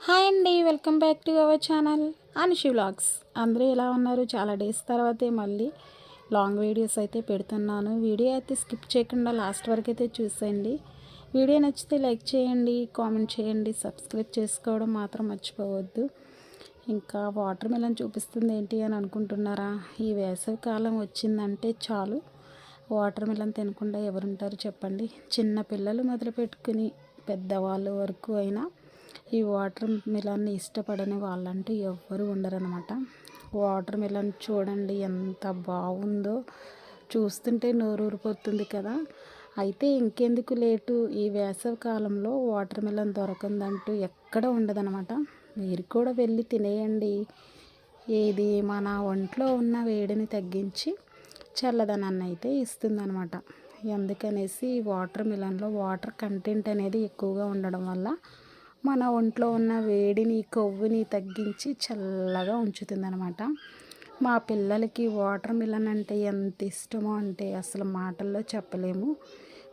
Hi అండి, welcome back to our channel Anushi vlogs. అందరూ ఎలా ఉన్నారు? చాలా డేస్ తర్వాతే మళ్ళీ లాంగ్ వీడియోస్ అయితే పెడుతున్నాను. వీడియో అయితే స్కిప్ చేయకుండా లాస్ట్ వరకు అయితే చూసేయండి. వీడియో నచ్చితే లైక్ చేయండి, కామెంట్ చేయండి, సబ్స్క్రైబ్ చేసుకోవడం మాత్రం మర్చిపోవద్దు. ఇంకా వాటర్ మిలన్ చూపిస్తుంది ఏంటి అని అనుకుంటున్నారా? ఈ వేసవి కాలం వచ్చిందంటే చాలు వాటర్ మిలన్ తినకుండా ఎవరుంటారు చెప్పండి. చిన్న పిల్లలు మొదలు పెట్టుకుని పెద్దవాళ్ళు వరకు అయినా ఈ వాటర్ మిలన్ని ఇష్టపడని వాళ్ళంటూ ఎవ్వరూ ఉండరనమాట. వాటర్ మిలన్ చూడండి ఎంత బాగుందో, చూస్తుంటే నోరూరిపోతుంది కదా. అయితే ఇంకెందుకు లేటు, ఈ వేసవి కాలంలో వాటర్ మిలన్ దొరకందంటూ ఎక్కడ ఉండదనమాట. మీరు కూడా వెళ్ళి తినేయండి. ఇది మన ఒంట్లో ఉన్న వేడిని తగ్గించి చల్లదనాన్ని అయితే ఇస్తుందన్నమాట. అందుకనేసి వాటర్ మిలన్లో వాటర్ కంటెంట్ అనేది ఎక్కువగా ఉండడం వల్ల మన ఒంట్లో ఉన్న వేడిని, కొవ్వుని తగ్గించి చల్లగా ఉంచుతుందన్నమాట. మా పిల్లలకి వాటర్ మిలన్ అంటే ఎంత ఇష్టమో అంటే అసలు మాటల్లో చెప్పలేము.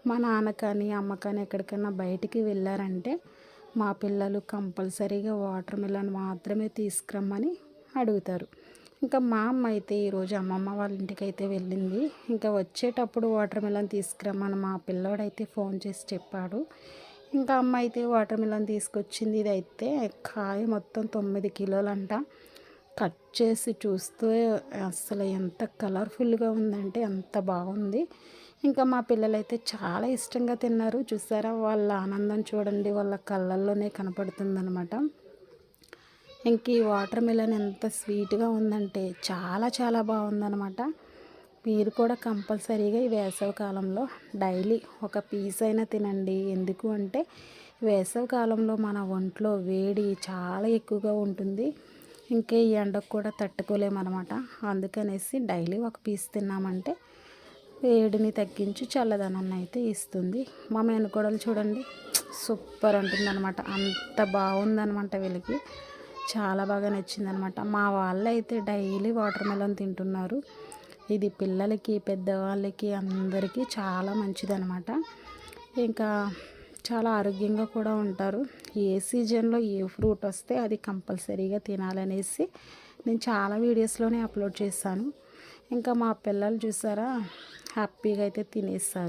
మా నాన్న కానీ అమ్మ కానీ ఎక్కడికైనా బయటికి వెళ్ళారంటే మా పిల్లలు కంపల్సరీగా వాటర్ మిలన్ మాత్రమే తీసుకురమ్మని అడుగుతారు. ఇంకా మా అమ్మ అయితే ఈరోజు అమ్మమ్మ వాళ్ళ ఇంటికి అయితే వెళ్ళింది. ఇంకా వచ్చేటప్పుడు వాటర్ మిలన్ తీసుకురమ్మని మా పిల్లోడైతే ఫోన్ చేసి చెప్పాడు. ఇంకా అమ్మ అయితే వాటర్ మిలన్ తీసుకొచ్చింది. ఇదైతే కాయ మొత్తం 9 కిలోలంట. కట్ చేసి చూస్తే అసలు ఎంత కలర్ఫుల్గా ఉందంటే అంత బాగుంది. ఇంకా మా పిల్లలైతే చాలా ఇష్టంగా తిన్నారు. చూసారా, వాళ్ళ ఆనందం చూడండి, వాళ్ళ కళ్ళల్లోనే కనపడుతుందనమాట. ఇంక ఈ వాటర్ మిలన్ ఎంత స్వీట్గా ఉందంటే చాలా చాలా బాగుందనమాట. మీరు కూడా కంపల్సరీగా ఈ వేసవి కాలంలో డైలీ ఒక పీస్ అయినా తినండి. ఎందుకు అంటే వేసవి కాలంలో మన ఒంట్లో వేడి చాలా ఎక్కువగా ఉంటుంది. ఇంకా ఈ ఎండకు కూడా తట్టుకోలేమన్నమాట. అందుకనేసి డైలీ ఒక పీస్ తిన్నామంటే వేడిని తగ్గించి చల్లదనాన్ని అయితే ఇస్తుంది. మా మేనకోడలు చూడండి, సూపర్ అంటుందన్నమాట. అంత బాగుందన్నమాట. వీళ్ళకి చాలా బాగా నచ్చిందనమాట. మా వాళ్ళు అయితే డైలీ వాటర్ మెలన్ తింటున్నారు. ఇది పిల్లలకి, పెద్దవాళ్ళకి అందరికీ చాలా మంచిదనమాట. ఇంకా చాలా ఆరోగ్యంగా కూడా ఉంటారు. ఏ సీజన్లో ఏ ఫ్రూట్ వస్తే అది కంపల్సరీగా తినాలనేసి నేను చాలా వీడియోస్లోనే అప్లోడ్ చేశాను. ఇంకా మా పిల్లలు చూసారా, హ్యాపీగా అయితే తినేస్తారు.